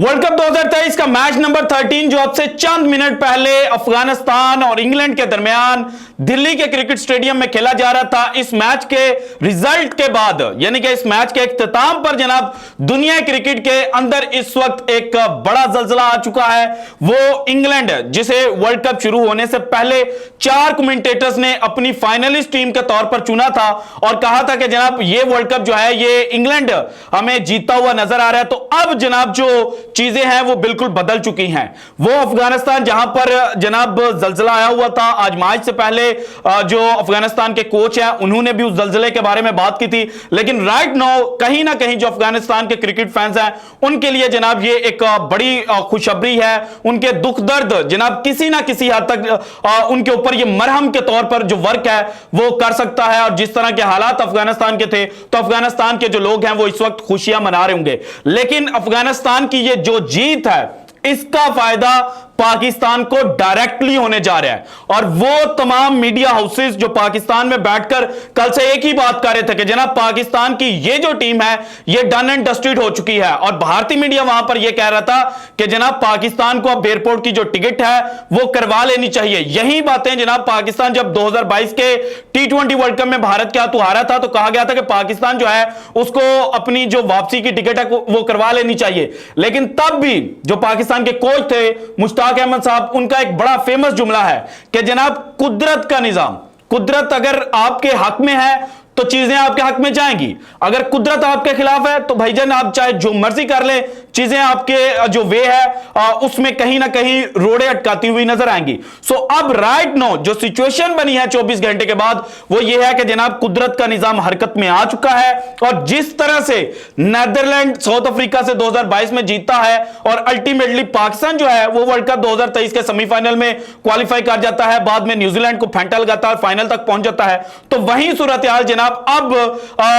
World cup 2023 का match number 13 जो अब से चंद मिनट पहले अफगानिस्तान और इंग्लैंड के दरमियान दिल्ली के क्रिकेट स्टेडियम में खेला जा रहा था। इस मैच के रिजल्ट के बाद यानी कि इस मैच के इख्तिताम पर जनाब दुनिया क्रिकेट के अंदर इस वक्त एक बड़ा जल्जला आ चुका है। वो इंग्लैंड जिसे वर्ल्ड कप शुरू होने से पहले 4 कमेंटेटर्स ने अपनी फाइनलिस्ट टीम के तौर पर चुना था और कहा था कि जनाब ये वर्ल्ड कप जो है ये इंग्लैंड हमें जीतता हुआ नजर आ रहा है। तो अब जनाब जो चीजें हैं वो बिल्कुल बदल चुकी हैं। वो अफगानिस्तान जहां पर जनाब जल्जला आया हुआ था, आज मैच से पहले जो अफगानिस्तान के कोच हैं उन्होंने भी उस जल्जले के बारे में बात की थी। लेकिन राइट नाउ कहीं ना कहीं जो अफगानिस्तान के क्रिकेट फैंस हैं उनके लिए जनाब ये एक बड़ी खुशखबरी है। उनके दुख दर्द जनाब किसी ना किसी हद तक उनके ऊपर ये मरहम के तौर पर जो वर्क है वो कर सकता है। और जिस तरह के हालात अफगानिस्तान के थे तो अफगानिस्तान के जो लोग हैं वो इस वक्त खुशियां मना रहे होंगे। लेकिन अफगानिस्तान की ये जो जीत है इसका फायदा पाकिस्तान को डायरेक्टली होने जा रहा है। और वो तमाम मीडिया हाउसेस जो पाकिस्तान में बैठकर कल से एक ही बात कर रहे थे कि जनाब पाकिस्तान की ये जो टीम है ये डन एंड डस्टेड हो चुकी है। और भारतीय मीडिया वहां पर यह कह रहा था कि जनाब पाकिस्तान को अब एयरपोर्ट की जो टिकट है वो करवा लेनी चाहिए। यही बातें जनाब पाकिस्तान जब 2022 के T20 वर्ल्ड कप में भारत के हाथों हारा था तो कहा गया था कि पाकिस्तान जो है उसको अपनी जो वापसी की टिकट है वो करवा लेनी चाहिए। लेकिन तब भी जो पाकिस्तान के कोच थे मुश्ताक अहमद साहब, उनका एक बड़ा फेमस जुमला है कि जनाब कुदरत का निजाम, कुदरत अगर आपके हक में है तो चीजें आपके हक में जाएंगी, अगर कुदरत आपके खिलाफ है तो भाईजान आप चाहे जो मर्जी कर ले चीजें आपके जो वे है उसमें कहीं ना कहीं रोड़े अटकाती हुई नजर आएंगी। सो अब राइट नो जो सिचुएशन बनी है 24 घंटे के बाद वो ये है कि जनाब कुदरत का निजाम हरकत में आ चुका है। और जिस तरह से नेदरलैंड साउथ अफ्रीका से 2022 में जीता है और अल्टीमेटली पाकिस्तान जो है वो वर्ल्ड कप 2023 के सेमीफाइनल में क्वालिफाई कर जाता है, बाद में न्यूजीलैंड को फेंटा लगाता है और फाइनल तक पहुंच जाता है, तो वही सूरत हाल जनाब अब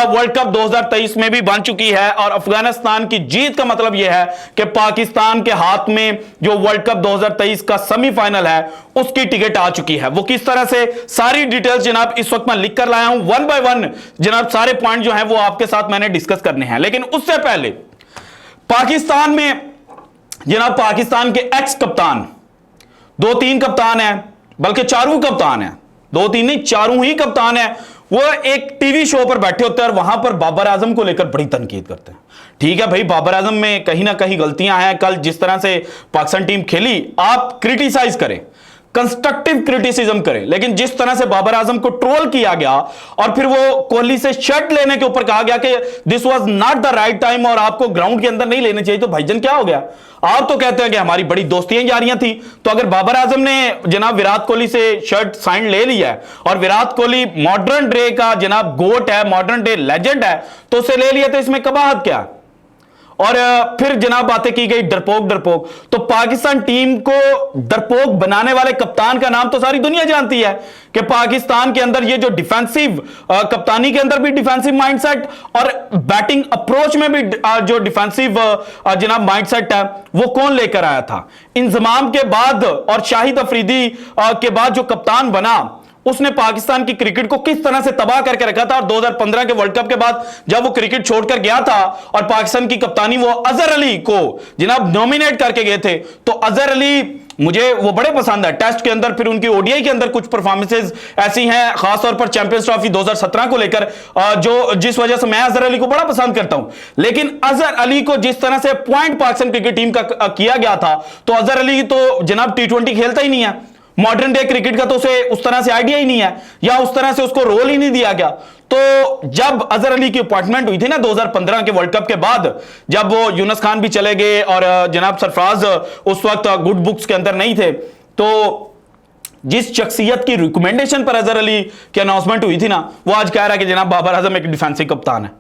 वर्ल्ड कप 2023 में भी बन चुकी है। और अफगानिस्तान की जीत का मतलब यह है कि पाकिस्तान के हाथ में जो वर्ल्ड कप 2023 का सेमीफाइनल है उसकी टिकट आ चुकी है। वो किस तरह से सारी डिटेल्स जनाब इस वक्त मैं लिख कर लाया हूं, वन बाय वन जनाब सारे पॉइंट जो हैं वो आपके साथ मैंने डिस्कस करने हैं। लेकिन उससे पहले पाकिस्तान में जनाब पाकिस्तान के एक्स कप्तान 2-3 कप्तान हैं, बल्कि चारों कप्तान हैं, 2-3 नहीं चारों ही कप्तान हैं। वो एक टीवी शो पर बैठे होते हैं और वहां पर बाबर आजम को लेकर बड़ी तनकीद करते हैं। ठीक है भाई, बाबर आजम में कहीं ना कहीं गलतियां हैं। कल जिस तरह से पाकिस्तान टीम खेली आप क्रिटिसाइज करें, कंस्ट्रक्टिव क्रिटिसिज्म करें, लेकिन जिस तरह से बाबर आजम को ट्रोल किया गया और फिर वो कोहली से शर्ट लेने के ऊपर कहा गया कि this was not the right time और आपको ग्राउंड के अंदर नहीं लेने चाहिए, तो भाईजान क्या हो गया? आप तो कहते हैं कि हमारी बड़ी दोस्तियां जारियां थी। तो अगर बाबर आजम ने जनाब विराट कोहली से शर्ट साइन ले लिया है और विराट कोहली मॉडर्न डे का जनाब गोट है, मॉडर्न डे लेजेंड है, तो उसे ले लिया, तो इसमें कबाहत क्या? और फिर जनाब बातें की गई डरपोक डरपोक। तो पाकिस्तान टीम को डरपोक बनाने वाले कप्तान का नाम तो सारी दुनिया जानती है कि पाकिस्तान के अंदर ये जो डिफेंसिव कप्तानी के अंदर भी डिफेंसिव माइंडसेट और बैटिंग अप्रोच में भी जो डिफेंसिव जनाब माइंडसेट है वो कौन लेकर आया था? इंजमाम के बाद और शाहिद अफरीदी के बाद जो कप्तान बना उसने पाकिस्तान की क्रिकेट को किस तरह से तबाह करके रखा था। और 2015 के वर्ल्ड कप के बाद जब वो क्रिकेट छोड़कर गया था और पाकिस्तान की कप्तानी वो अजहर अली को जनाब नॉमिनेट करके गए थे, तो अजहर अली मुझे वो बड़े पसंद है। टेस्ट के अंदर फिर उनकी ओडीआई के अंदर कुछ परफॉर्मेंसेज ऐसी हैं, खासतौर पर चैंपियंस ट्रॉफी 2017 को लेकर जो जिस वजह से मैं अजहर अली को बड़ा पसंद करता हूं। लेकिन अजहर अली को जिस तरह से पॉइंट पाकिस्तान क्रिकेट टीम का किया गया था, तो अजहर अली तो जनाब T20 खेलता ही नहीं है, मॉडर्न डे क्रिकेट का तो उसे उस तरह से आइडिया ही नहीं है या उस तरह से उसको रोल ही नहीं दिया गया। तो जब अजहर अली की अपॉइंटमेंट हुई थी ना 2015 के वर्ल्ड कप के बाद, जब वो यूनुस खान भी चले गए और जनाब सरफराज उस वक्त गुड बुक्स के अंदर नहीं थे, तो जिस शख्सियत की रिकमेंडेशन पर अजहर अली की अनाउंसमेंट हुई थी ना, वो आज कह रहा है कि जनाब बाबर आजम एक डिफेंसिव कप्तान है।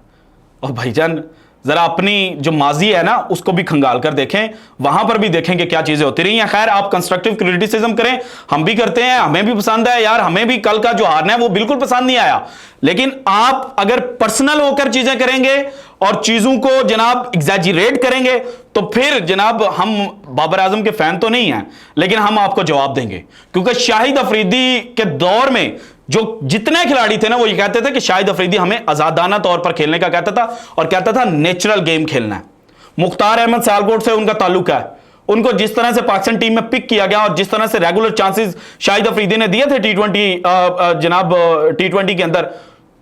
और भाईजान जरा अपनी जो माजी है ना उसको भी खंगाल कर देखें, वहां पर भी देखेंगे क्या चीजें होती रही हैं। खैर आप कंस्ट्रक्टिव क्रिटिसिज्म करें, हम भी करते हैं, हमें भी पसंद है यार, हमें भी कल का जो हारना है वो बिल्कुल पसंद नहीं आया। लेकिन आप अगर पर्सनल होकर चीजें करेंगे और चीजों को जनाब एग्जैजरेट करेंगे तो फिर जनाब हम बाबर आजम के फैन तो नहीं हैं, लेकिन हम आपको जवाब देंगे। क्योंकि शाहिद अफरीदी के दौर में जो जितने खिलाड़ी थे ना वो ये कहते थे कि शाहिद अफरीदी हमें आजादाना तौर पर खेलने का कहता था और कहता था नेचुरल गेम खेलना है। मुख्तार अहमद सियालकोट से उनका ताल्लुक है, उनको जिस तरह से पाकिस्तान टीम में पिक किया गया और जिस तरह से रेगुलर चांसेस शाहिद अफरीदी ने दिए थे जनाब टी20 के अंदर,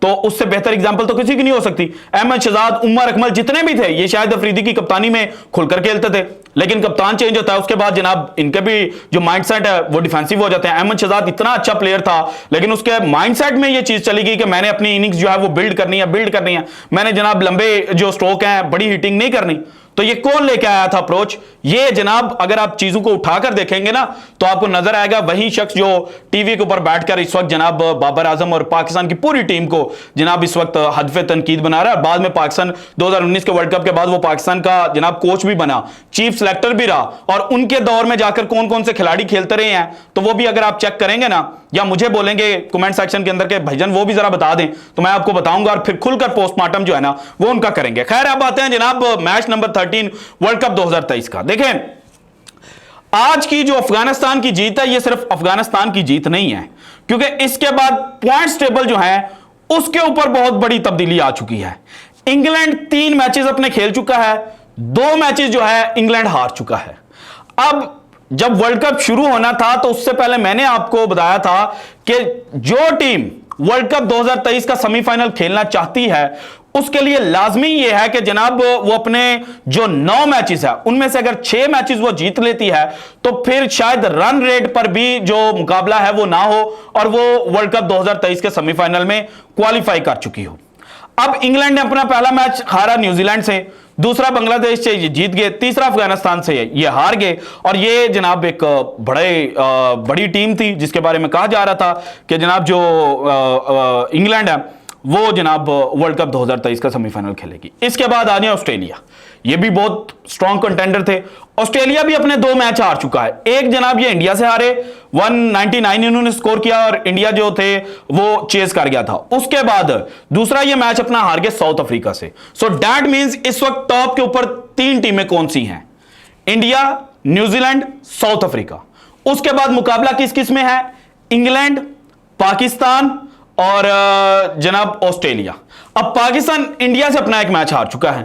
तो उससे बेहतर एग्जांपल तो किसी की नहीं हो सकती। अहमद शहजाद, उमर अकमल, जितने भी थे ये शाहिद अफरीदी की कप्तानी में खुलकर खेलते थे, लेकिन कप्तान चेंज होता है उसके बाद जनाब इनके भी जो माइंडसेट है वो डिफेंसिव हो जाते हैं। अहमद शहजाद इतना अच्छा प्लेयर था, लेकिन उसके माइंडसेट में ये चीज चली गई कि मैंने अपनी इनिंग्स जो है वो बिल्ड करनी है, मैंने जनाब लंबे जो स्ट्रोक हैं, बड़ी हिटिंग नहीं करनी। तो ये कौन लेके आया था अप्रोच? ये जनाब अगर आप चीजों को उठाकर देखेंगे ना तो आपको नजर आएगा वही शख्स जो टीवी के ऊपर बैठकर इस वक्त जनाब बाबर आजम और पाकिस्तान की पूरी टीम को जनाब इस वक्त हदफ तनकीद बना रहा है। बाद में पाकिस्तान 2019 के वर्ल्ड कप के बाद वो पाकिस्तान का जनाब कोच भी बना, चीफ सिलेक्टर भी रहा, और उनके दौर में जाकर कौन कौन से खिलाड़ी खेलते रहे हैं तो वो भी अगर आप चेक करेंगे ना, या मुझे बोलेंगे कमेंट सेक्शन के अंदर के भाईजान वो भी जरा बता दें तो मैं आपको बताऊंगा, और फिर खुलकर पोस्टमार्टम जो है ना वो उनका करेंगे। खैर अब आते हैं जनाब मैच नंबर 13 वर्ल्ड कप 2023 का। देखें, आज की जो अफगानिस्तान की जीत है ये सिर्फ अफगानिस्तान की जीत नहीं है, क्योंकि इसके बाद पॉइंट्स टेबल जो है उसके ऊपर बहुत बड़ी तब्दीली आ चुकी है। इंग्लैंड 3 मैचेस अपने खेल चुका है, 2 मैचेस जो है इंग्लैंड हार चुका है। अब जब वर्ल्ड कप शुरू होना था तो उससे पहले मैंने आपको बताया था कि जो टीम वर्ल्ड कप 2023 का सेमीफाइनल खेलना चाहती है उसके लिए लाजमी यह है कि जनाब वो अपने जो 9 मैचेस है उनमें से अगर 6 मैचेस वो जीत लेती है तो फिर शायद रन रेट पर भी जो मुकाबला है वो ना हो और वो वर्ल्ड कप 2023 के सेमीफाइनल में क्वालिफाई कर चुकी हो। अब इंग्लैंड ने अपना पहला मैच हारा न्यूजीलैंड से, दूसरा बांग्लादेश से ये जीत गए, तीसरा अफगानिस्तान से ये हार गए, और ये जनाब एक बड़ी टीम थी जिसके बारे में कहा जा रहा था कि जनाब जो इंग्लैंड है वो जनाब वर्ल्ड कप 2023 का सेमीफाइनल खेलेगी। इसके बाद आ गया ऑस्ट्रेलिया, ये भी बहुत स्ट्रॉन्ग कंटेंडर थे। ऑस्ट्रेलिया भी अपने 2 मैच हार चुका है, एक जनाब ये इंडिया से हारे, 199 इन्होंने स्कोर किया और इंडिया जो थे वो चेज कर गया था। उसके बाद दूसरा ये मैच अपना हार गया साउथ अफ्रीका से। सो दैट मींस इस वक्त टॉप के ऊपर 3 टीमें कौन सी हैं? India, New Zealand, south Africa. उसके बाद मुकाबला किस किस में है? इंग्लैंड, पाकिस्तान और जनाब ऑस्ट्रेलिया। अब पाकिस्तान इंडिया से अपना एक मैच हार चुका है,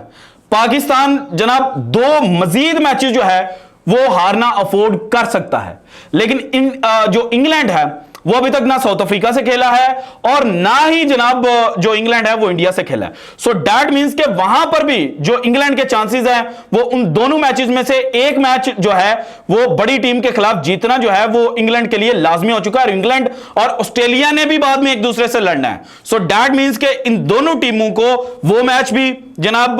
पाकिस्तान जनाब 2 मजीद मैचेस जो है वो हारना अफोर्ड कर सकता है, लेकिन जो इंग्लैंड है वो अभी तक ना साउथ अफ्रीका से खेला है और ना ही जनाब जो इंग्लैंड है वो इंडिया से खेला है। सो दैट मींस कि वहां पर भी जो इंग्लैंड के चांसेस हैं वो उन दोनों मैचेस में से एक मैच जो है वो बड़ी टीम के खिलाफ जीतना जो है वो इंग्लैंड के लिए लाजमी हो चुका है, और इंग्लैंड और ऑस्ट्रेलिया ने भी बाद में एक दूसरे से लड़ना है। सो दैट मींस कि इन दोनों टीमों को वो मैच भी जनाब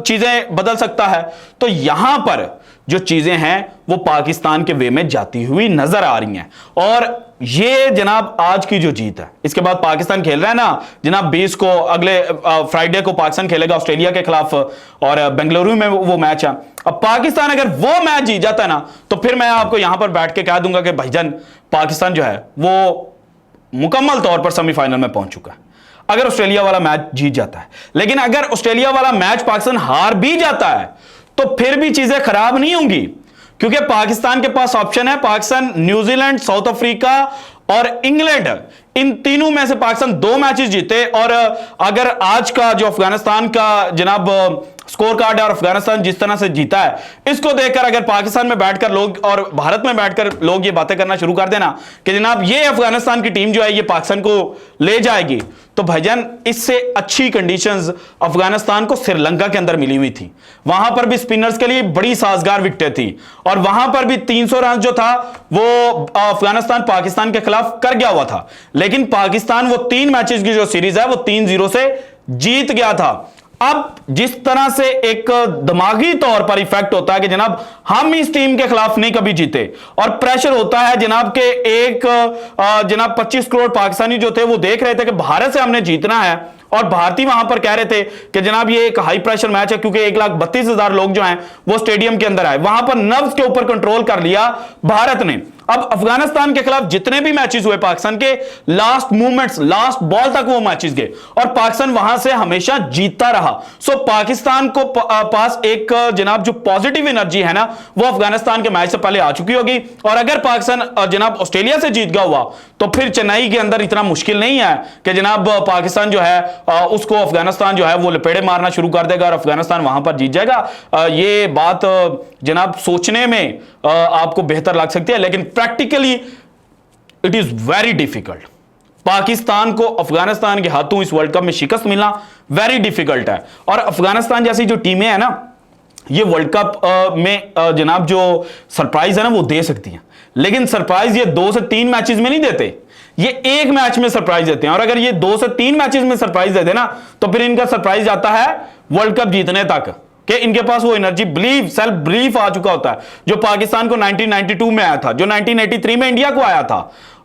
चीजें बदल सकता है। तो यहां पर जो चीजें हैं वो पाकिस्तान के वे में जाती हुई नजर आ रही हैं, और ये जनाब आज की जो जीत है, इसके बाद पाकिस्तान खेल रहा है ना जनाब 20 को, अगले फ्राइडे को पाकिस्तान खेलेगा ऑस्ट्रेलिया के खिलाफ और बेंगलुरु में वो मैच है। अब पाकिस्तान अगर वो मैच जीत जाता है ना तो फिर मैं आपको यहां पर बैठ के कह दूंगा कि भाईजान पाकिस्तान जो है वो मुकम्मल तौर पर सेमीफाइनल में पहुंच चुका है अगर ऑस्ट्रेलिया वाला मैच जीत जाता है। लेकिन अगर ऑस्ट्रेलिया वाला मैच पाकिस्तान हार भी जाता है तो फिर भी चीजें खराब नहीं होंगी, क्योंकि पाकिस्तान के पास ऑप्शन है, पाकिस्तान न्यूजीलैंड, साउथ अफ्रीका और इंग्लैंड, इन तीनों में से पाकिस्तान 2 मैचेस जीते, और अगर आज का जो अफगानिस्तान का जनाब स्कोर कार्ड है और अफगानिस्तान जिस तरह से जीता है इसको देखकर अगर पाकिस्तान में बैठकर लोग और भारत में बैठकर लोग ये बातें करना शुरू कर देना कि जनाब ये अफगानिस्तान की टीम जो है ये पाकिस्तान को ले जाएगी, तो भाईजान इससे अच्छी कंडीशंस अफगानिस्तान को श्रीलंका के अंदर मिली हुई थी। वहां पर भी स्पिनर्स के लिए बड़ी साजगार विकेटें थी और वहां पर भी 300 रन जो था वो अफगानिस्तान पाकिस्तान के खिलाफ कर गया हुआ था, लेकिन पाकिस्तान वो 3 मैचेस की जो सीरीज है वो 3-0 से जीत गया था। अब जिस तरह से एक दिमागी तौर पर इफेक्ट होता है कि जनाब हम इस टीम के खिलाफ नहीं कभी जीते, और प्रेशर होता है जनाब के एक जनाब 25 करोड़ पाकिस्तानी जो थे वो देख रहे थे कि भारत से हमने जीतना है, और भारतीय वहां पर कह रहे थे कि जनाब ये एक हाई प्रेशर मैच है, क्योंकि 1,32,000 लोग जो हैं वो स्टेडियम के अंदर आए। वहां पर नर्व्स के ऊपर कंट्रोल कर लिया भारत ने, अब अफगानिस्तान के खिलाफ जितने भी मैचेस हुए पाकिस्तान के, लास्ट मूवमेंट्स, लास्ट बॉल तक वो मैचेस गए और पाकिस्तान वहां से हमेशा जीतता रहा। सो पाकिस्तान को पास एक जनाब जो पॉजिटिव एनर्जी है ना, वो अफगानिस्तान के मैच से पहले आ चुकी होगी। और अगर पाकिस्तान जनाब ऑस्ट्रेलिया से जीत गया हुआ तो फिर चेन्नई के अंदर इतना मुश्किल नहीं है कि जनाब पाकिस्तान जो है उसको अफगानिस्तान जो है वो लपेड़े मारना शुरू कर देगा और अफगानिस्तान वहां पर जीत जाएगा। ये बात जनाब सोचने में आपको बेहतर लग सकती है, लेकिन practically it is very difficult. Pakistan को अफगानिस्तान के हाथों इस वर्ल्ड कप में शिकस्त मिलना वेरी डिफिकल्ट है। और अफगानिस्तान जैसी जो टीमें हैं ना, ये वर्ल्ड कप में जनाब जो सरप्राइज है ना वो दे सकती हैं, लेकिन सरप्राइज ये 2 से 3 मैचेस में नहीं देते, ये एक मैच में सरप्राइज देते हैं। और अगर ये 2 से 3 मैचेस में सरप्राइज देते ना तो फिर इनका सरप्राइज आता है वर्ल्ड कप जीतने तक, कि इनके पास वो एनर्जी, बिलीव, सेल्फ बिलीफ आ चुका होता है जो पाकिस्तान को 1992 में आया था, जो 1983 में इंडिया को आया था।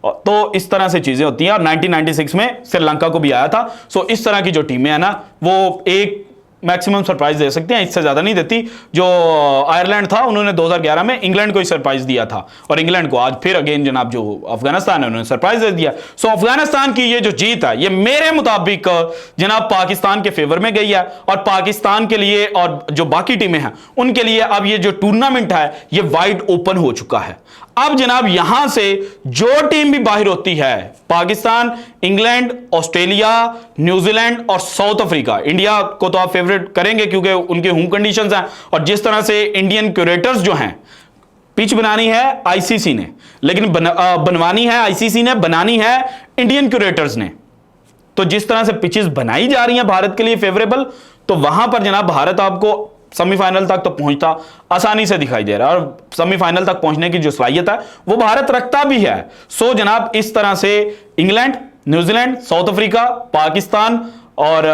तो इस तरह से चीजें होती हैं। और 1996 में श्रीलंका को भी आया था। सो इस तरह की जो टीमें हैं ना वो एक मैक्सिमम सरप्राइज दे सकती हैं, इससे ज्यादा नहीं देती। जो आयरलैंड था उन्होंने 2011 में इंग्लैंड को ही सरप्राइज दिया था और इंग्लैंड को आज फिर अगेन जनाब जो अफगानिस्तान है उन्होंने सरप्राइज दे दिया। सो अफगानिस्तान की ये जो जीत है ये मेरे मुताबिक जनाब पाकिस्तान के फेवर में गई है और पाकिस्तान के लिए और जो बाकी टीमें हैं उनके लिए अब ये जो टूर्नामेंट है ये वाइड ओपन हो चुका है। अब जनाब यहां से जो टीम भी बाहर होती है, पाकिस्तान, इंग्लैंड, ऑस्ट्रेलिया, न्यूजीलैंड और साउथ अफ्रीका, इंडिया को तो आप फेवरेट करेंगे क्योंकि उनके होम कंडीशंस हैं और जिस तरह से इंडियन क्यूरेटर्स जो हैं, पिच बनानी है आईसीसी ने, लेकिन बनवानी है आईसीसी ने, बनानी है इंडियन क्यूरेटर्स ने। तो जिस तरह से पिचेस बनाई जा रही हैं भारत के लिए फेवरेबल, तो वहां पर जनाब भारत आपको सेमीफाइनल तक तो पहुंचता आसानी से दिखाई दे रहा है और सेमीफाइनल तक पहुंचने की जो सलाहियत है वो भारत रखता भी है। सो जनाब इस तरह से England, New Zealand, south Africa, Pakistan और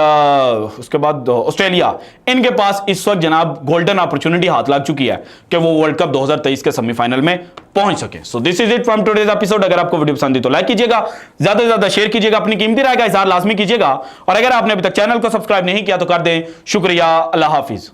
उसके बाद ऑस्ट्रेलिया, इनके पास इस वक्त जनाब गोल्डन अपॉर्चुनिटी हाथ लग चुकी है कि वो वर्ल्ड कप 2023 के सेमीफाइनल में पहुंच सके। So this is it from today's episode. अगर आपको वीडियो पसंद आई तो लाइक कीजिएगा, ज्यादा से ज्यादा शेयर कीजिएगा, अपनी कीमती राय का इजहार लाजमी कीजिएगा और अगर आपने अभी तक चैनल को सब्सक्राइब नहीं किया तो कर दें। शुक्रिया, अल्लाह हाफिज।